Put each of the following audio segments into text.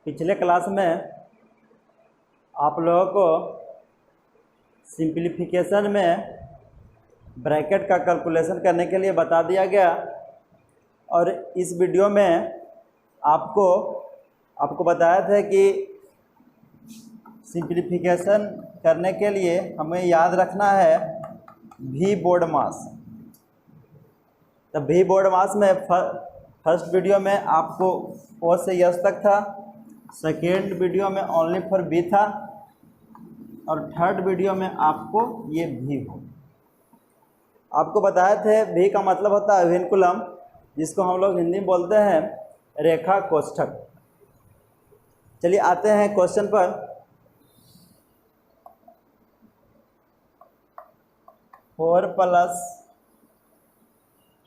पिछले क्लास में आप लोगों को सिंप्लीफिकेशन में ब्रैकेट का कैलकुलेशन करने के लिए बता दिया गया और इस वीडियो में आपको बताया था कि सिंप्लीफिकेशन करने के लिए हमें याद रखना है भी बोर्ड मास। तो भी बोर्ड मास में फर्स्ट वीडियो में आपको ओ से यस तक था, सेकेंड वीडियो में ओनली फॉर बी था और थर्ड वीडियो में आपको ये भी हो। आपको बताए थे भी का मतलब होता है विनकुलम, जिसको हम लोग हिंदी में बोलते हैं रेखा कोष्ठक। चलिए आते हैं क्वेश्चन पर। 4 +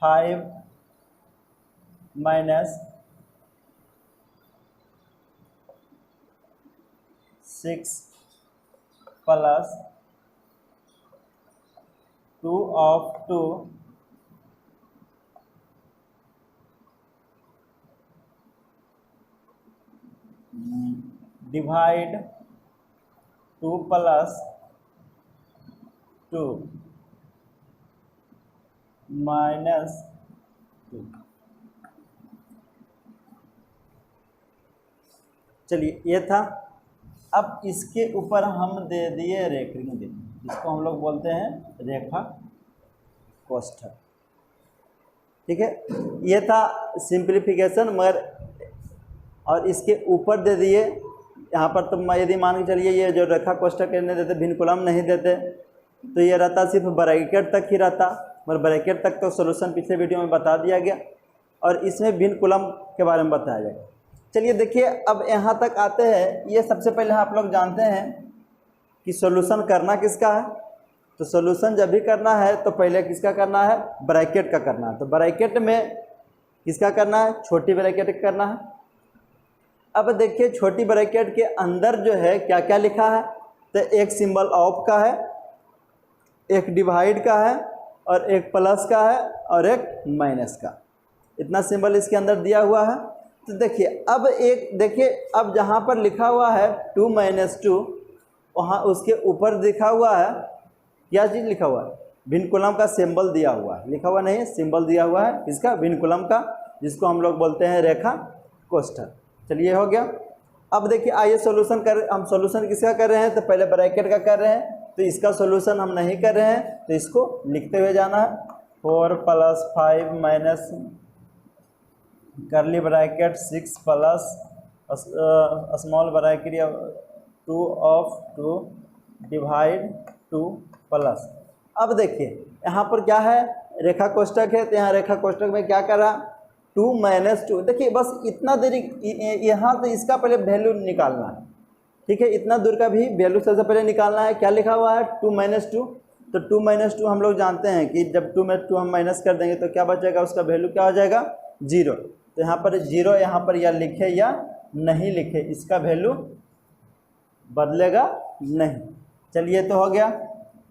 5 - 6 + 2 डिवाइड 2 + 2 - 2। चलिए ये था। अब इसके ऊपर हम दे दिए रेखा, इसको हम लोग बोलते हैं रेखा कोष्ठक। ठीक है, ये था सिंप्लीफिकेशन। मगर और इसके ऊपर दे दिए यहाँ पर, तो यदि मान के चलिए ये जो रेखा कोष्ठक नहीं देते, विनकुलम नहीं देते, तो ये रहता सिर्फ ब्रैकेट तक ही रहता। मगर ब्रैकेट तक तो सॉल्यूशन पिछले वीडियो में बता दिया गया और इसमें विनकुलम के बारे में बताया जाएगा। चलिए देखिए, अब यहाँ तक आते हैं। ये सबसे पहले आप लोग जानते हैं कि सॉल्यूशन करना किसका है। तो सॉल्यूशन जब भी करना है तो पहले किसका करना है, ब्रैकेट का करना है। तो ब्रैकेट में किसका करना है, छोटी ब्रैकेट का करना है। अब देखिए छोटी ब्रैकेट के अंदर जो है क्या क्या लिखा है। तो एक सिंबल ऑफ का है, एक डिवाइड का है और एक प्लस का है और एक माइनस का। इतना सिंबल इसके अंदर दिया हुआ है। तो देखिए अब जहाँ पर लिखा हुआ है 2 - 2, वहाँ उसके ऊपर लिखा हुआ है क्या चीज़ लिखा हुआ है, विनकुलम का सिंबल दिया हुआ है। लिखा हुआ नहीं है, सिंबल दिया हुआ है इसका विनकुलम का, जिसको हम लोग बोलते हैं रेखा कोष्ठक। चलिए हो गया। अब देखिए आइए हम सॉल्यूशन किसका कर रहे हैं, तो पहले ब्रैकेट का कर रहे हैं। तो इसका सॉल्यूशन हम नहीं कर रहे हैं, तो इसको लिखते हुए जाना है। 4 + 5 - करली bracket 6 + small bracket 2 divide 2 plus. अब देखिए यहाँ पर क्या है, रेखा कोष्ठक है। तो यहाँ रेखा कोष्ठक में क्या करा, 2 - 2। देखिए बस इतना देरी यहाँ तो इसका पहले वैल्यू निकालना है। ठीक है, इतना दूर का भी वैल्यू सबसे पहले निकालना है। क्या लिखा हुआ है, 2 - 2। तो 2 - 2 हम लोग जानते हैं कि जब 2 में 2 हम माइनस कर देंगे तो क्या बचेगा, उसका वैल्यू क्या हो जाएगा, 0। तो यहाँ पर 0 यहाँ पर या लिखे या नहीं लिखे, इसका वैल्यू बदलेगा नहीं। चलिए तो हो गया।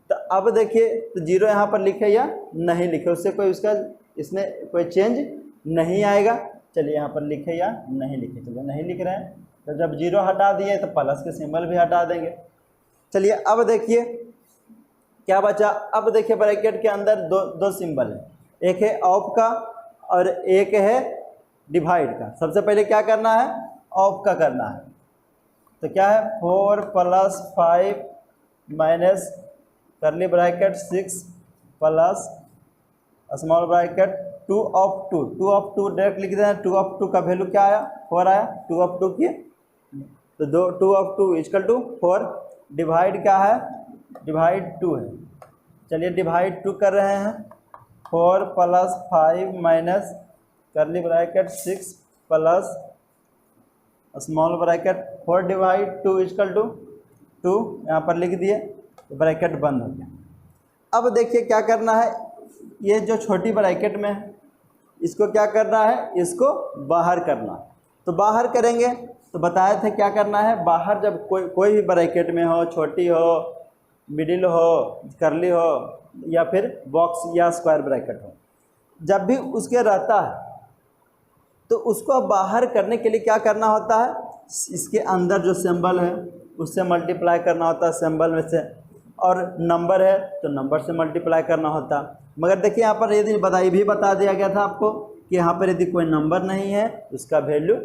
तो अब देखिए, तो 0 यहाँ पर लिखे या नहीं लिखे, उससे इसमें कोई चेंज नहीं आएगा। चलिए यहाँ पर लिखे या नहीं लिखे, चलिए नहीं लिख रहे हैं। तो जब 0 हटा दिए तो प्लस के सिंबल भी हटा देंगे। चलिए अब देखिए क्या बचा। अब देखिए ब्रैकेट के अंदर दो सिंबल है, एक है ऑफ का और एक है डिवाइड का। सबसे पहले क्या करना है, ऑफ का करना है। तो क्या है, 4 + 5 - करली ब्रैकेट 6 + स्मॉल ब्रैकेट 2 डायरेक्ट लिख दें। 2 का वैल्यू क्या आया, 4 आया। 2 की तो 2 = 4। डिवाइड क्या है, डिवाइड 2 है। चलिए डिवाइड 2 कर रहे हैं। 4 + 5 - करली ब्रैकेट 6 + स्मॉल ब्रैकेट 4 डिवाइड 2 = 2। यहाँ पर लिख दिए, तो ब्रैकेट बंद हो गया। अब देखिए क्या करना है, ये जो छोटी ब्रैकेट में है इसको क्या करना है, इसको बाहर करना। तो बाहर करेंगे तो बताए थे क्या करना है। बाहर जब कोई भी ब्रैकेट में हो, छोटी हो, मिडिल हो, करली हो या फिर बॉक्स या स्क्वायर ब्रैकेट हो, जब भी उसके रहता है तो उसको बाहर करने के लिए क्या करना होता है, इसके अंदर जो सिंबल है उससे मल्टीप्लाई करना होता है सिंबल में से, और नंबर है तो नंबर से मल्टीप्लाई करना होता। मगर देखिए यहाँ पर यदि बता दिया गया था आपको कि यहाँ पर यदि कोई नंबर नहीं है उसका वैल्यू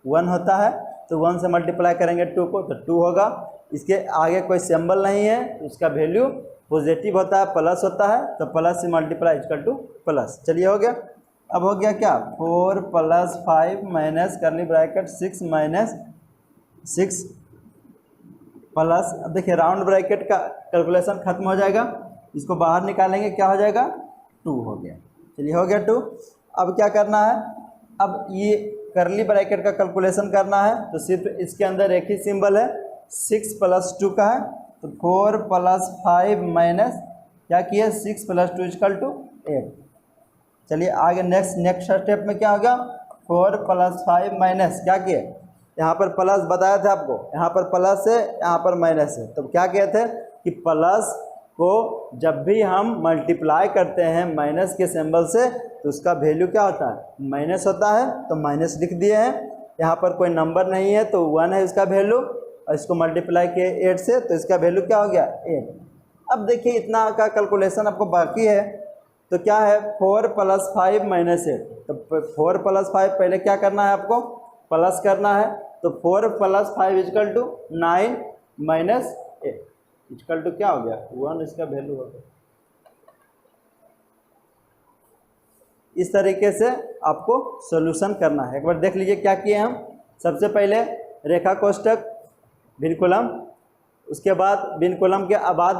1 होता है, तो 1 से मल्टीप्लाई करेंगे 2 को तो 2 होगा। इसके आगे कोई सिंबल नहीं है तो उसका वैल्यू पॉजिटिव होता है, प्लस होता है, तो प्लस से मल्टीप्लाई इक्वल टू प्लस। चलिए हो गया। अब हो गया क्या, 4 + 5 माइनस करली ब्रैकेट 6 माइनस 6 प्लस, अब देखिए राउंड ब्रैकेट का कैलकुलेशन खत्म हो जाएगा, इसको बाहर निकालेंगे क्या हो जाएगा 2 हो गया। चलिए हो गया 2। अब क्या करना है, अब ये करली ब्रैकेट का कैलकुलेशन करना है तो सिर्फ इसके अंदर एक ही सिंबल है 6 + 2 का है, तो 4 + 5 माइनस क्या किया 6 + 2 = 8। चलिए आगे नेक्स्ट स्टेप में क्या होगा, 4 + 5 माइनस क्या किए, यहाँ पर प्लस बताया था आपको, यहाँ पर प्लस है यहाँ पर माइनस है, तो क्या कहते हैं कि प्लस को जब भी हम मल्टीप्लाई करते हैं माइनस के सिंबल से तो उसका वैल्यू क्या होता है माइनस होता है, तो माइनस लिख दिए हैं। यहाँ पर कोई नंबर नहीं है तो 1 है उसका वैल्यू, और इसको मल्टीप्लाई किए 8 से तो इसका वैल्यू क्या हो गया 8। अब देखिए इतना का कैलकुलेशन आपको बाकी है, तो क्या है 4 + 5 माइनस 8, तो 4 + 5 पहले क्या करना है आपको प्लस करना है, तो 4 + 5 = 9 माइनस 8 इक्वल टू क्या हो गया 1, इसका वैल्यू हो गया। इस तरीके से आपको सॉल्यूशन करना है। एक बार देख लीजिए क्या किए हम, सबसे पहले रेखा कोष्ठक बिन कॉलम, उसके बाद बिन कॉलम के बाद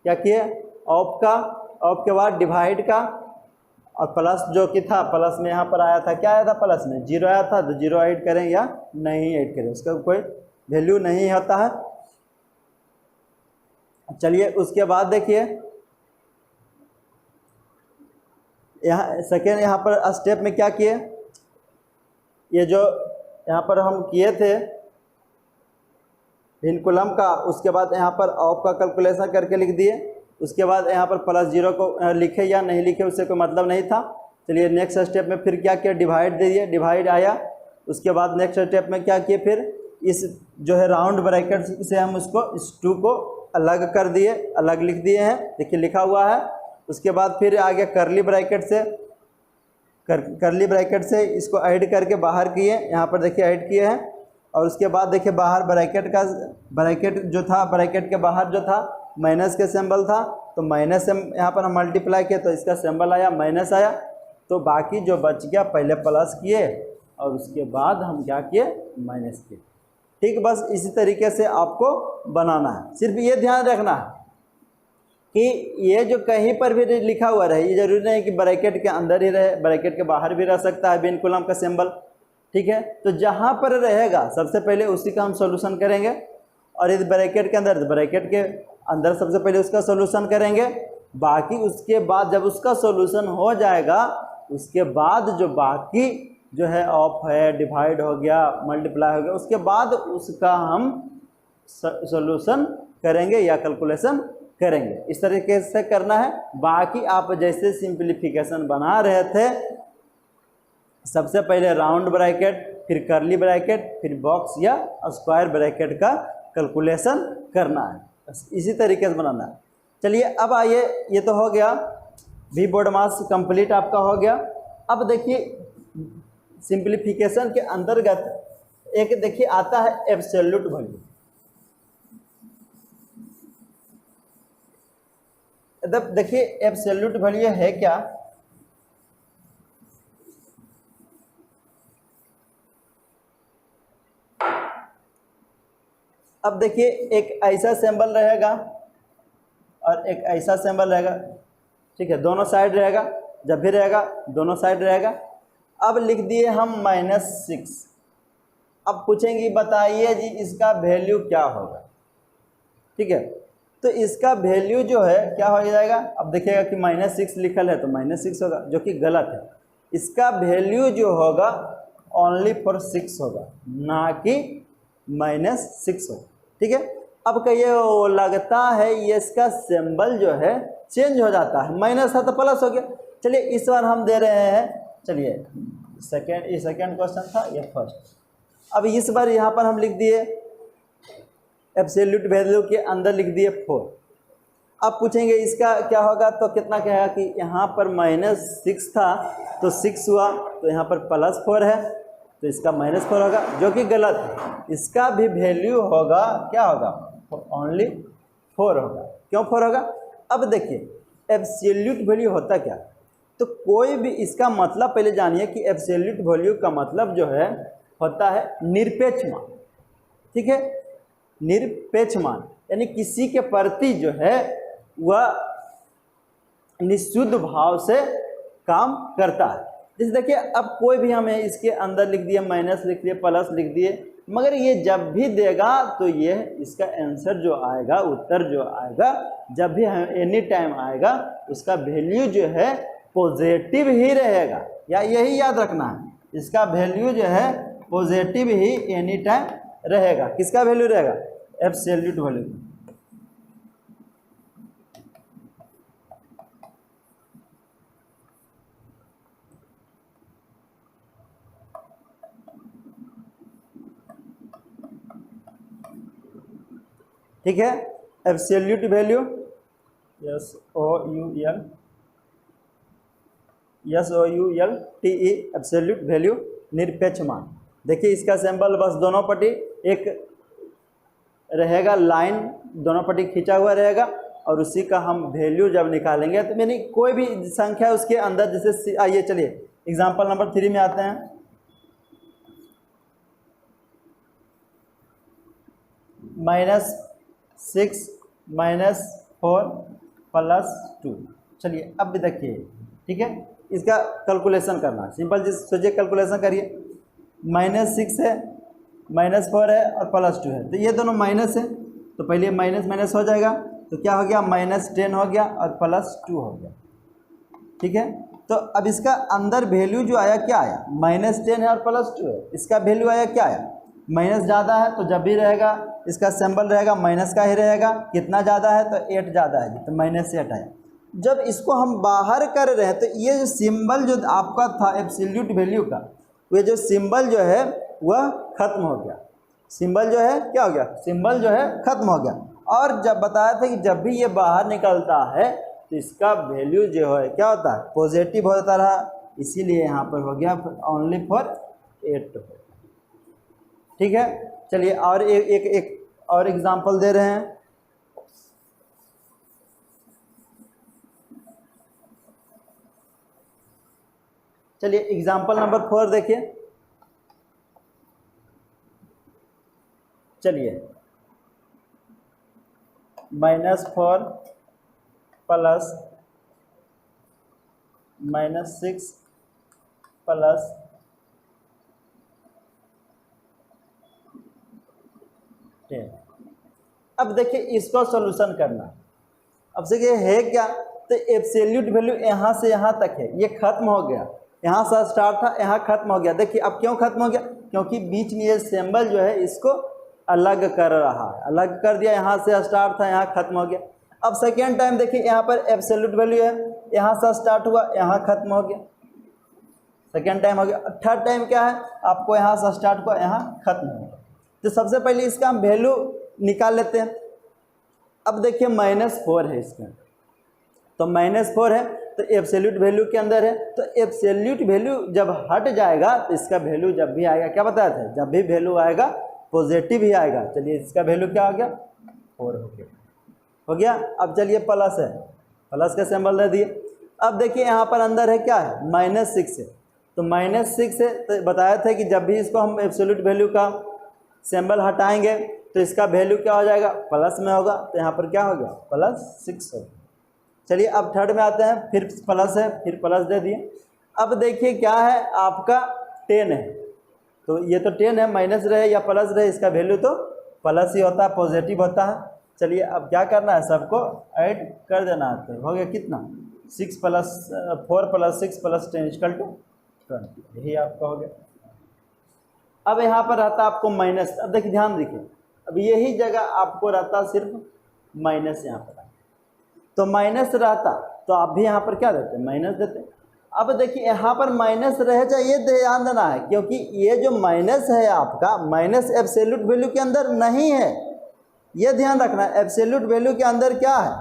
क्या किए ऑफ का, ऑफ के बाद डिवाइड का, और प्लस जो कि था प्लस में यहाँ पर आया था, क्या आया था प्लस में 0 आया था, तो 0 ऐड करें या नहीं ऐड करें उसका कोई वैल्यू नहीं होता है। चलिए उसके बाद देखिए यहाँ सेकेंड यहाँ पर स्टेप में क्या किए, ये जो यहाँ पर हम किए थे भिन्न कॉलम का, उसके बाद यहाँ पर ऑफ का कैलकुलेशन करके लिख दिए, उसके बाद यहाँ पर +0 को लिखे या नहीं लिखे उससे कोई मतलब नहीं था। चलिए नेक्स्ट स्टेप में फिर क्या किया डिवाइड दे दिए, डिवाइड आया, उसके बाद नेक्स्ट स्टेप में क्या किए फिर इस जो है राउंड ब्रैकेट से हम उसको इस 2 को अलग कर दिए, अलग लिख दिए हैं, देखिए लिखा हुआ है। उसके बाद फिर आगे करली ब्रैकेट से करली ब्रैकेट से इसको ऐड करके बाहर किए, यहाँ पर देखिए ऐड किए हैं, और उसके बाद देखिए बाहर ब्रैकेट जो था ब्रैकेट के बाहर जो था माइनस के सिंबल था, तो माइनस से यहाँ पर हम मल्टीप्लाई किए तो इसका सिंबल आया माइनस आया, तो बाकी जो बच गया पहले प्लस किए और उसके बाद हम क्या किए माइनस किए। ठीक, बस इसी तरीके से आपको बनाना है। सिर्फ ये ध्यान रखना है कि ये जो कहीं पर भी लिखा हुआ रहे, ये जरूरी नहीं कि ब्रैकेट के अंदर ही रहे, ब्रैकेट के बाहर भी रह सकता है बिन कॉलम का सिंबल। ठीक है, तो जहाँ पर रहेगा सबसे पहले उसी का हम सॉल्यूशन करेंगे, और यदि ब्रैकेट के अंदर ब्रैकेट के अंदर सबसे पहले उसका सॉल्यूशन करेंगे, बाकी उसके बाद जब उसका सॉल्यूशन हो जाएगा उसके बाद जो बाकी जो है ऑफ है, डिवाइड हो गया, मल्टीप्लाई हो गया, उसके बाद उसका हम सॉल्यूशन करेंगे या कैलकुलेशन करेंगे। इस तरीके से करना है। बाकी आप जैसे सिंप्लीफिकेशन बना रहे थे, सबसे पहले राउंड ब्रैकेट, फिर करली ब्रैकेट, फिर बॉक्स या स्क्वायर ब्रैकेट का कैलकुलेशन करना है, बस इसी तरीके से बनाना है। चलिए अब आइए, ये तो हो गया वी बोर्ड मास कंप्लीट आपका हो गया। अब देखिए सिंप्लीफिकेशन के अंतर्गत एक देखिए आता है एब्सोल्यूट वैल्यू। देखिए एब्सोल्यूट वैल्यू है क्या, अब देखिए एक ऐसा सिंबल रहेगा और एक ऐसा सिंबल रहेगा, ठीक है, दोनों साइड रहेगा, जब भी रहेगा दोनों साइड रहेगा। अब लिख दिए हम -6। अब पूछेंगे बताइए जी इसका वैल्यू क्या होगा। ठीक है, तो इसका वैल्यू जो है क्या हो जाएगा, अब देखिएगा कि -6 लिखल है तो -6 होगा, जो कि गलत है। इसका वैल्यू जो होगा ओनली फॉर 6 होगा, ना कि -6 होगा। ठीक है, अब कहिए वो लगता है ये इसका सिंबल जो है चेंज हो जाता है, माइनस था तो प्लस हो गया। चलिए इस बार हम दे रहे हैं, चलिए सेकेंड क्वेश्चन था, ये फर्स्ट। अब इस बार यहाँ पर हम लिख दिए एब्सोल्यूट वैल्यू के अंदर लिख दिए 4। अब पूछेंगे इसका क्या होगा, तो कितना कहेगा कि यहाँ पर -6 था तो 6 हुआ, तो यहाँ पर +4 है तो इसका -4 होगा, जो कि गलत है। इसका भी वैल्यू होगा, क्या होगा, ओनली 4 होगा। क्यों 4 होगा? अब देखिए एब्सोल्यूट वैल्यू होता क्या, तो कोई भी इसका मतलब पहले जानिए कि एब्सोल्यूट वैल्यू का मतलब जो है होता है निरपेक्ष मान। ठीक है, निरपेक्ष मान यानी किसी के प्रति जो है वह निःशुद्ध भाव से काम करता है। जैसे देखिए अब कोई भी हमें इसके अंदर लिख दिए माइनस लिख दिए प्लस लिख दिए, मगर ये जब भी देगा तो ये इसका आंसर जो आएगा, उत्तर जो आएगा, जब भी एनी टाइम आएगा उसका वैल्यू जो है पॉजिटिव ही रहेगा। या यही याद रखना है, इसका वैल्यू जो है पॉजिटिव ही एनी टाइम रहेगा। किसका वैल्यू रहेगा? Absolute value. ठीक है, absolute value SOULTE absolute value निरपेक्ष मान। देखिए इसका सिंबल बस दोनों पट्टी एक रहेगा, लाइन दोनों पट्टी खींचा हुआ रहेगा, और उसी का हम वैल्यू जब निकालेंगे तो यानी कोई भी संख्या उसके अंदर, जैसे आइए चलिए एग्जांपल नंबर 3 में आते हैं। -6 -4 +2। चलिए अब भी देखिए, ठीक है, इसका कैलकुलेशन करना है सिंपल। जिस सोचिए कैलकुलेशन करिए, -6 है, -4 है और +2 है, तो ये दोनों माइनस है, तो पहले माइनस माइनस हो जाएगा, तो क्या हो गया, -10 हो गया और +2 हो गया। ठीक है, तो अब इसका अंदर वैल्यू जो आया क्या आया, -10 है और +2 है, इसका वैल्यू आया क्या आया, माइनस ज़्यादा है तो जब भी रहेगा इसका सिंबल रहेगा माइनस का ही रहेगा। कितना ज़्यादा है तो 8 ज़्यादा है तो -8 आया। जब इसको हम बाहर कर रहे हैं तो ये जो सिंबल जो आपका था एब्सोल्यूट वैल्यू का, ये जो सिंबल जो है वह खत्म हो गया। सिंबल जो है क्या हो गया, सिंबल जो है खत्म हो गया। और जब बताया था कि जब भी ये बाहर निकलता है तो इसका वैल्यू जो है क्या होता है, पॉजिटिव होता रहा, इसीलिए यहाँ पर हो गया ओनली फॉर 8। ठीक है, चलिए और एक और एग्जांपल दे रहे हैं। चलिए एग्जांपल नंबर 4 देखिए। चलिए -4 प्लस -6 प्लस अब देखिए इसको सॉल्यूशन करना। अब से ये है क्या, तो एब्सोल्यूट वैल्यू यहाँ से यहाँ तक है, ये खत्म हो गया, यहाँ से स्टार्ट था यहाँ खत्म हो गया। देखिए अब क्यों खत्म हो गया, क्योंकि बीच में ये सिंबल जो है इसको अलग कर रहा है, अलग कर दिया, यहाँ से स्टार्ट था यहाँ खत्म हो गया। अब सेकेंड टाइम देखिए यहाँ पर एब्सोल्यूट वैल्यू है, यहाँ से स्टार्ट हुआ यहाँ खत्म हो गया, सेकेंड टाइम हो गया। थर्ड टाइम क्या है, आपको यहाँ से स्टार्ट हुआ यहाँ खत्म हो गया। तो सबसे पहले इसका हम वैल्यू निकाल लेते हैं। अब देखिए -4 है इसका, तो -4 है तो एब्सोल्यूट वैल्यू के अंदर है, तो एब्सोल्यूट वैल्यू जब हट जाएगा तो इसका वैल्यू जब भी आएगा, क्या बताया था, जब भी वैल्यू आएगा पॉजिटिव ही आएगा। चलिए इसका वैल्यू क्या हो गया, 4 हो गया। अब चलिए प्लस है, प्लस का सिंबल दे दिए। अब देखिए यहाँ पर अंदर है क्या है, -6 है, तो -6 है तो बताया था कि जब भी इसको हम एब्सोल्यूट वैल्यू का सिंबल हटाएंगे तो इसका वैल्यू क्या हो जाएगा, प्लस में होगा, तो यहाँ पर क्या हो गया, +6 हो गया। चलिए अब थर्ड में आते हैं, फिर प्लस है, फिर प्लस दे दिए। अब देखिए क्या है, आपका 10 है, तो ये तो 10 है, माइनस रहे या प्लस रहे इसका वैल्यू तो प्लस ही होता है, पॉजिटिव होता है। चलिए अब क्या करना है, सबको ऐड कर देना है, तो हो गया कितना, 4 + 6 + 10 = 20, यही आपका हो गया। अब यहाँ पर रहता आपको माइनस। अब देखिए ध्यान देखिए, अब यही जगह आपको रहता सिर्फ माइनस, यहाँ पर तो माइनस रहता तो आप भी यहाँ पर क्या देते, माइनस देते। अब देखिए यहाँ पर माइनस रह जाए, ये ध्यान देना है, क्योंकि ये जो माइनस है आपका, माइनस एब्सोल्यूट वैल्यू के अंदर नहीं है, ये ध्यान रखना। एब्सोल्यूट वैल्यू के अंदर क्या है,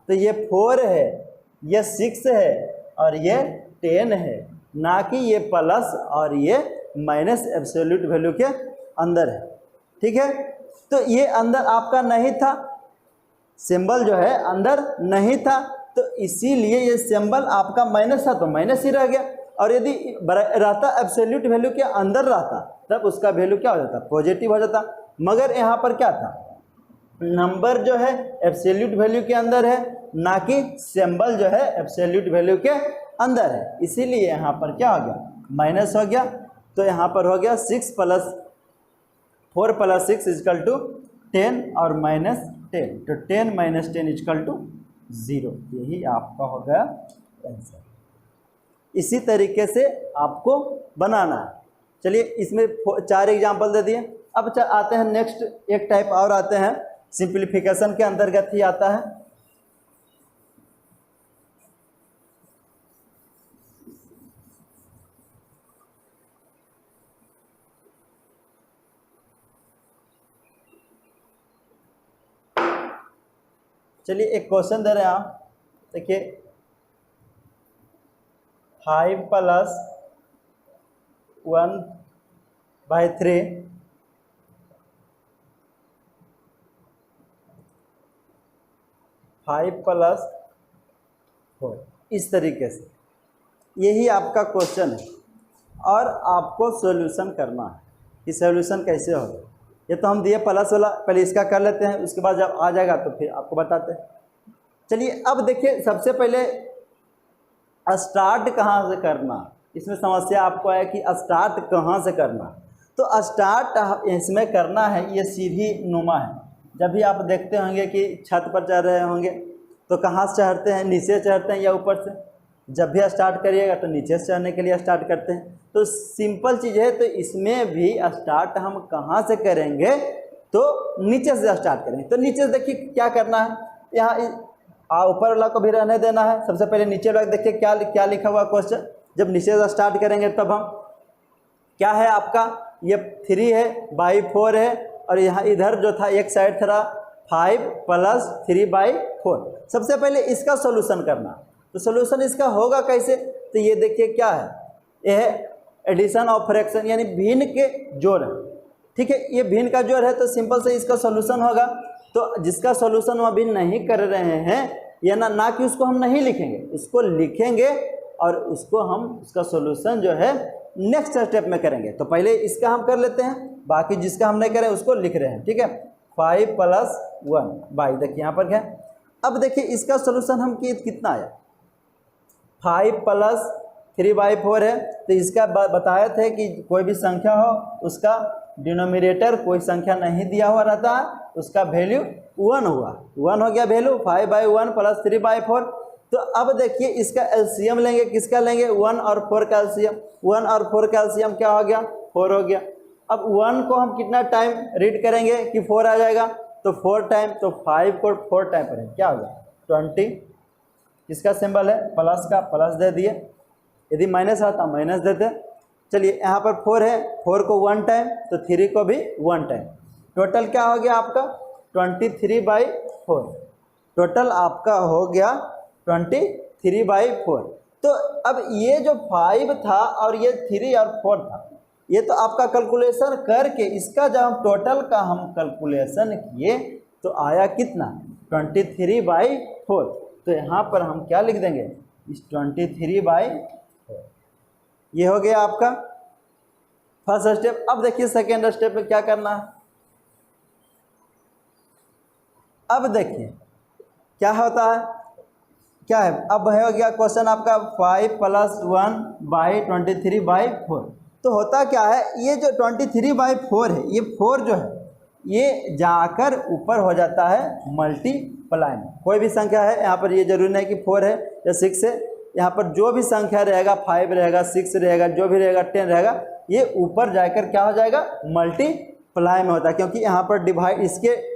तो ये 4 है, ये 6 है और ये 10 है, ना कि ये प्लस और ये माइनस एब्सोल्यूट वैल्यू के अंदर है। ठीक है, तो ये अंदर आपका नहीं था, सिंबल जो है अंदर नहीं था, तो इसीलिए ये सिंबल आपका माइनस था तो माइनस ही रह गया। और यदि रहता एब्सोल्यूट वैल्यू के अंदर रहता तब उसका वैल्यू क्या हो जाता, पॉजिटिव हो जाता। मगर यहाँ पर क्या था, नंबर जो है एब्सोल्यूट वैल्यू के अंदर है, ना कि सिंबल जो है एब्सोल्यूट वैल्यू के अंदर है, इसीलिए यहाँ पर क्या हो गया, माइनस हो गया। तो यहाँ पर हो गया 4 + 6 = 10 और -10, तो 10 - 10 = 0, यही आपका हो गया आंसर। इसी तरीके से आपको बनाना है। चलिए इसमें 4 एग्जाम्पल दे दिए। अब आते हैं नेक्स्ट, एक टाइप और आते हैं, सिंप्लीफिकेशन के अंतर्गत ही आता है। चलिए एक क्वेश्चन दे रहे हैं आप, देखिए 5 + 1/3 5 + 4, इस तरीके से यही आपका क्वेश्चन है और आपको सॉल्यूशन करना है कि सॉल्यूशन कैसे होगा। ये तो हम दिए प्लस वाला, पहले इसका कर लेते हैं, उसके बाद जब आ जाएगा तो फिर आपको बताते हैं। चलिए अब देखिए, सबसे पहले स्टार्ट कहाँ से करना, इसमें समस्या आपको है कि स्टार्ट कहाँ से करना। तो स्टार्ट इसमें करना है, ये सीधी नुमा है। जब भी आप देखते होंगे कि छत पर चढ़ रहे होंगे तो कहाँ से चढ़ते हैं, नीचे चढ़ते हैं या ऊपर से। जब भी स्टार्ट करिएगा तो नीचे से चढ़ने के लिए स्टार्ट करते हैं। तो सिंपल चीज़ है, तो इसमें भी स्टार्ट हम कहाँ से करेंगे, तो नीचे से स्टार्ट करेंगे। तो नीचे से देखिए क्या करना है, यहाँ ऊपर वाला को भी रहने देना है। सबसे पहले नीचे वाला देखिए क्या क्या लिखा हुआ क्वेश्चन। जब नीचे से स्टार्ट करेंगे तब हम क्या है आपका, ये 3 है बाई 4 है, और यहाँ इधर जो था एक साइड था 5 + 3/4। सबसे पहले इसका सोल्यूशन करना। तो सोल्यूशन इसका होगा कैसे, तो ये देखिए क्या है, यह है एडिशन ऑफ फ्रैक्शन, यानी भिन्न के जोड़ है। ठीक है, ये भिन्न का जोड़ है तो सिंपल से इसका सोल्यूशन होगा। तो जिसका सोल्यूशन हम अभी नहीं कर रहे हैं, या ना कि उसको हम नहीं लिखेंगे, उसको लिखेंगे और उसको हम उसका सोल्यूशन जो है नेक्स्ट स्टेप में करेंगे। तो पहले इसका हम कर लेते हैं, बाकी जिसका हम नहीं करें उसको लिख रहे हैं। ठीक है, 5 + 1 देखिए यहाँ पर क्या। अब देखिए इसका सोल्यूशन हम कितना आया, 5 + 3/4 है। तो इसका बताए थे कि कोई भी संख्या हो उसका डिनोमिनेटर कोई संख्या नहीं दिया हुआ रहता है, उसका वैल्यू 1 हुआ, 1 हो गया वैल्यू 5/1 + 3/4। तो अब देखिए इसका एलसीएम लेंगे, किसका लेंगे, 1 और 4 का एलसीएम। 1 और 4 का एलसीएम क्या हो गया, 4 हो गया। अब 1 को हम कितना टाइम रीड करेंगे कि 4 आ जाएगा, तो 4 टाइम, तो 5 को 4 टाइम पर क्या हो गया 20। किसका सिंबल है, प्लस का, प्लस दे दिए। यदि माइनस आता माइनस देते। चलिए यहाँ पर 4 है, 4 को 1 टाइम, तो 3 को भी 1 टाइम। टोटल क्या हो गया आपका 23/4। टोटल आपका हो गया 23/4। तो अब ये जो 5 था और ये 3 और 4 था, ये तो आपका कैलकुलेशन करके इसका जब हम टोटल का हम कैलकुलेशन किए तो आया कितना 23/4। तो यहाँ पर हम क्या लिख देंगे, इस 23/4। ये हो गया आपका फर्स्ट स्टेप। अब देखिए सेकेंड स्टेप में क्या करना है। अब देखिए क्या होता है, क्या है, अब हो गया क्वेश्चन आपका 5 + 1/23/4। तो होता क्या है, ये जो 23/4 है, ये 4 जो है ये जाकर ऊपर हो जाता है मल्टीप्लाई में। कोई भी संख्या है यहाँ पर, ये जरूरी नहीं कि 4 है या 6 है, यहाँ पर जो भी संख्या रहेगा 5 रहेगा, 6 रहेगा, जो भी रहेगा 10 रहेगा, ये ऊपर जाकर क्या हो जाएगा मल्टीप्लाई में होता है। क्योंकि यहाँ पर डिवाइड,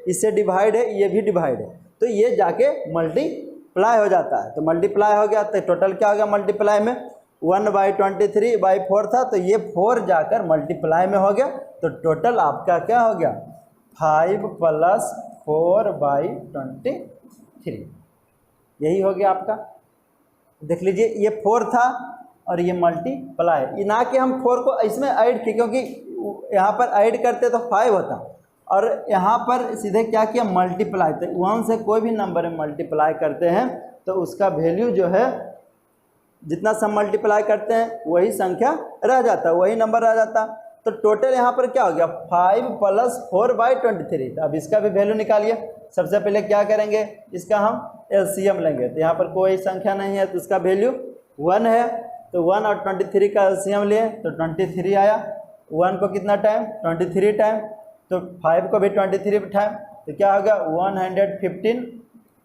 इससे डिवाइड है, ये भी डिवाइड है, तो ये जाके मल्टीप्लाई हो जाता है। तो मल्टीप्लाई हो गया तो टोटल क्या हो गया मल्टीप्लाई में 1/23/4 था, तो ये 4 जाकर मल्टीप्लाई में हो गया, तो टोटल आपका क्या हो गया 5 + 4/23, यही हो गया आपका। देख लीजिए ये 4 था और ये मल्टीप्लाई, ये ना कि हम 4 को इसमें ऐड किए, क्योंकि यहाँ पर ऐड करते तो 5 होता, और यहाँ पर सीधे क्या किया मल्टीप्लाई। तो 1 से कोई भी नंबर में मल्टीप्लाई करते हैं तो उसका वैल्यू जो है जितना सब मल्टीप्लाई करते हैं वही संख्या रह जाता, वही नंबर रह जाता। तो टोटल यहाँ पर क्या हो गया 5 + 4/23। तो अब इसका भी वैल्यू निकालिए। सबसे पहले क्या करेंगे, इसका हम एलसीएम लेंगे। तो यहाँ पर कोई संख्या नहीं है तो इसका वैल्यू 1 है, तो 1 और 23 का एलसीएम लिए तो 23 आया। 1 को कितना टाइम 23 टाइम, तो 5 को भी 23 टाइम, तो क्या होगा 115,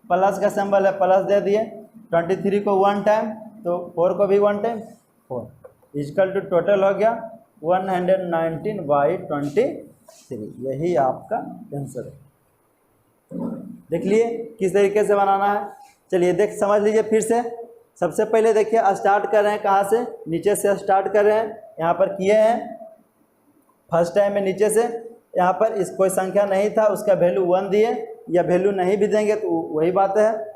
प्लस का सिंबल है प्लस दे दिए, 23 को 1 टाइम तो 4 को भी 1 टाइम 4, इक्वल टू टोटल हो गया 119/23। यही आपका आंसर है। देख लिए किस तरीके से बनाना है। चलिए देख समझ लीजिए फिर से। सबसे पहले देखिए स्टार्ट कर रहे हैं कहाँ से, नीचे से स्टार्ट कर रहे हैं। यहाँ पर किए हैं फर्स्ट टाइम में नीचे से, यहाँ पर इस कोई संख्या नहीं था उसका वैल्यू 1 दिए, या वैल्यू नहीं भी देंगे तो वही बात है।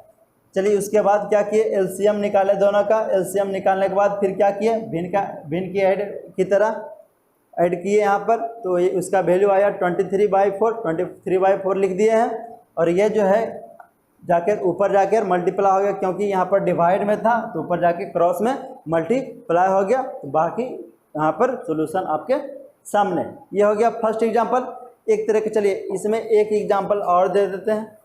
चलिए उसके बाद क्या किए एलसीएम निकाले दोनों का। एलसीएम निकालने के बाद फिर क्या किए भिन्न की ऐड की तरह ऐड किए यहाँ पर, तो ये उसका वैल्यू आया 23/4, 23/4 लिख दिए हैं। और ये जो है जाकर ऊपर जाकर मल्टीप्लाई हो गया, क्योंकि यहाँ पर डिवाइड में था तो ऊपर जाके क्रॉस में मल्टीप्लाई हो गया। तो बाकी यहाँ पर सॉल्यूशन आपके सामने। ये हो गया फर्स्ट एग्जांपल एक तरह के। चलिए इसमें एक एग्जांपल और दे देते हैं।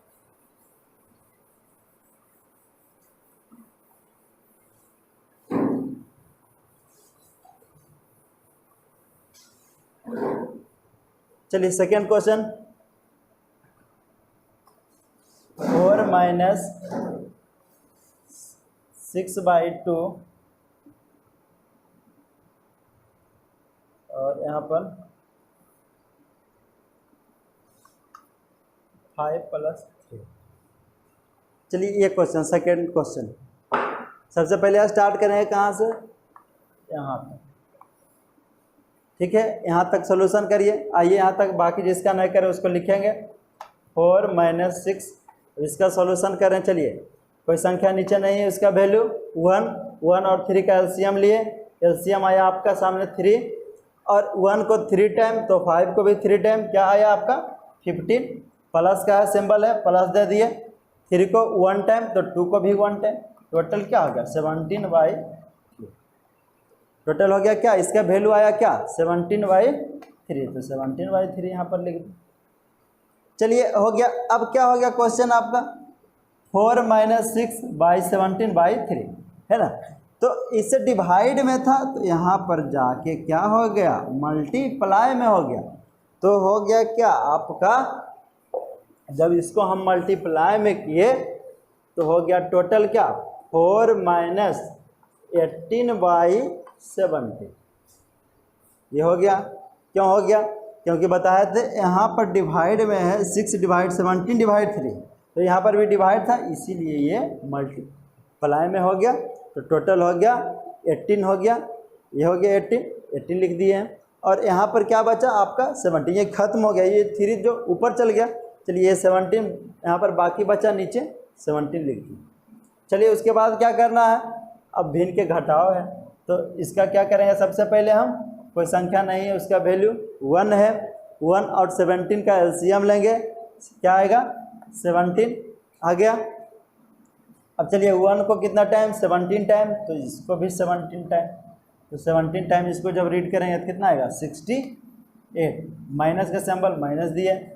चलिए सेकेंड क्वेश्चन, 4 - 6/2 और यहाँ पर 5 + 3। चलिए ये क्वेश्चन सेकेंड क्वेश्चन। सबसे पहले स्टार्ट करेंगे कहाँ से, यहाँ तक, ठीक है। यहाँ तक सॉल्यूशन करिए। आइए यहाँ तक, बाकी जिसका नहीं करें उसको लिखेंगे। 4 - 6 इसका सॉल्यूशन करें। चलिए कोई संख्या नीचे नहीं है, उसका वैल्यू 1 और 3 का एलसीएम लिए। एलसीएम आया आपका सामने 3, और 1 को 3 टाइम तो 5 को भी 3 टाइम, क्या आया आपका 15, प्लस का है सिंबल है प्लस दे दिए। 3 को 1 टाइम तो 2 को भी 1 टाइम, टोटल क्या हो गया 17/3। टोटल हो गया क्या, इसका वैल्यू आया क्या 17/3, तो 17/3 यहाँ पर लिख दो। चलिए हो गया। अब क्या हो गया क्वेश्चन आपका 4 - 6/17/3 है ना। तो इससे डिवाइड में था तो यहाँ पर जाके क्या हो गया मल्टीप्लाई में हो गया। तो हो गया क्या आपका, जब इसको हम मल्टीप्लाई में किए तो हो गया टोटल क्या 4 - 18/17। ये हो गया। क्यों हो गया, क्योंकि बताए थे यहाँ पर डिवाइड में है 6/17/3, तो यहाँ पर भी डिवाइड था इसीलिए ये मल्टीप्लाई में हो गया। तो टोटल हो गया 18 हो गया। ये हो गया 18 लिख दिए हैं। और यहाँ पर क्या बचा आपका 17, ये खत्म हो गया, ये 3 जो ऊपर चल गया। चलिए ये 17 यहाँ पर बाकी बचा नीचे 17 लिख दिए। चलिए उसके बाद क्या करना है, अब भिन्न के घटाव है। तो इसका क्या करेंगे, सबसे पहले हम कोई संख्या नहीं है उसका वैल्यू 1 है, 1 और 17 का एलसीएम लेंगे, क्या आएगा 17 आ गया। अब चलिए 1 को कितना टाइम 17 टाइम, तो इसको भी 17 टाइम, तो 17 टाइम इसको जब रीड करेंगे तो कितना आएगा 68, माइनस का सिंबल माइनस दिए।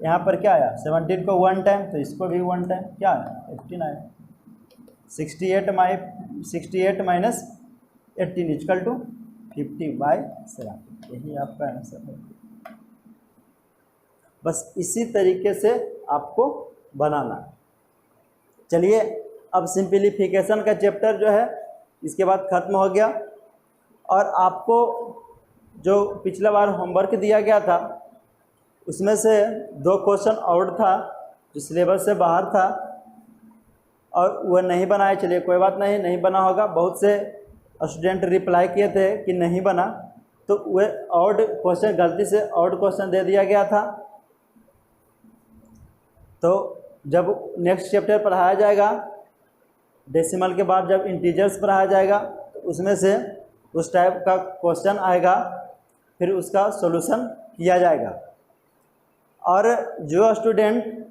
यहाँ पर क्या आया 17 को 1 टाइम तो इसको भी 1 टाइम, क्या आया 18 आया। 68 माइनस 18 इक्वल टू 50/7, यही आपका आंसर है। बस इसी तरीके से आपको बनाना। चलिए अब सिंप्लीफिकेशन का चैप्टर जो है इसके बाद ख़त्म हो गया। और आपको जो पिछला बार होमवर्क दिया गया था उसमें से 2 क्वेश्चन आउट था जो सिलेबस से बाहर था और वह नहीं बनाए। चलिए कोई बात नहीं, नहीं बना होगा। बहुत से स्टूडेंट रिप्लाई किए थे कि नहीं बना, तो वह ऑड क्वेश्चन, गलती से ऑड क्वेश्चन दे दिया गया था। तो जब नेक्स्ट चैप्टर पढ़ाया जाएगा, डेसिमल के बाद जब इंटीजर्स पढ़ाया जाएगा, तो उसमें से उस टाइप का क्वेश्चन आएगा, फिर उसका सॉल्यूशन किया जाएगा। और जो स्टूडेंट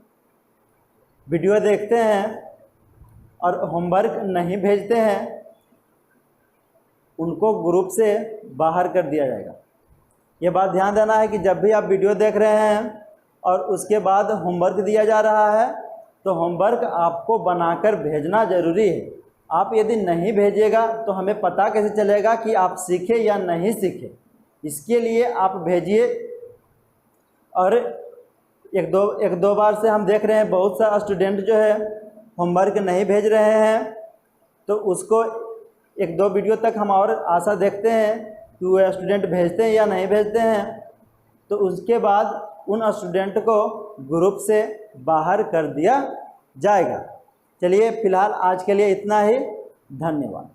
वीडियो देखते हैं और होमवर्क नहीं भेजते हैं, उनको ग्रुप से बाहर कर दिया जाएगा। ये बात ध्यान देना है कि जब भी आप वीडियो देख रहे हैं और उसके बाद होमवर्क दिया जा रहा है, तो होमवर्क आपको बनाकर भेजना ज़रूरी है। आप यदि नहीं भेजिएगा तो हमें पता कैसे चलेगा कि आप सीखे या नहीं सीखे। इसके लिए आप भेजिए। और एक दो बार से हम देख रहे हैं बहुत सा स्टूडेंट जो है होमवर्क नहीं भेज रहे हैं, तो उसको एक दो वीडियो तक हम और आशा देखते हैं कि वह स्टूडेंट भेजते हैं या नहीं भेजते हैं। तो उसके बाद उन स्टूडेंट को ग्रुप से बाहर कर दिया जाएगा। चलिए फिलहाल आज के लिए इतना ही। धन्यवाद।